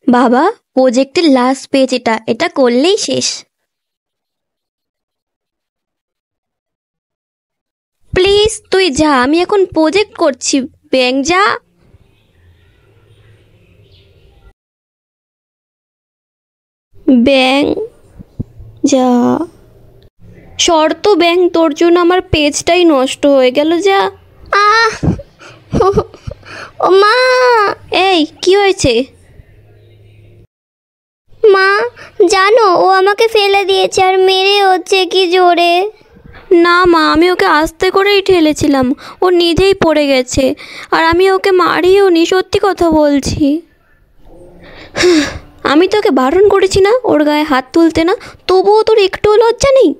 বাবা, প্রজেক্টের last page এটা, এটা করলেই শেষ। প্লিজ তুই যা, আমি এখন প্রজেক্ট করছি। ব্যাং যা। ব্যাং যা। শর্ত ব্যাং, তোর জন্য আমার পেজটাই নষ্ট হয়ে গেল, যা। আহ ও মা, এই কি হয়েছে? মা জানো ও আমাকে ফেলে দিয়েছে আর মেরে হচ্ছে কি জোরে। না মা, আমি ওকে আস্তে করেই ঠেলেছিলাম, ও নিজেই পড়ে গেছে। আর আমি ওকে মারিও নি, সত্যি কথা বলছি। আমি তোকে বারণ করেছি না ওর গায়ে হাত তুলতে, না? তবুও তোর একটুও লজ্জা নেই?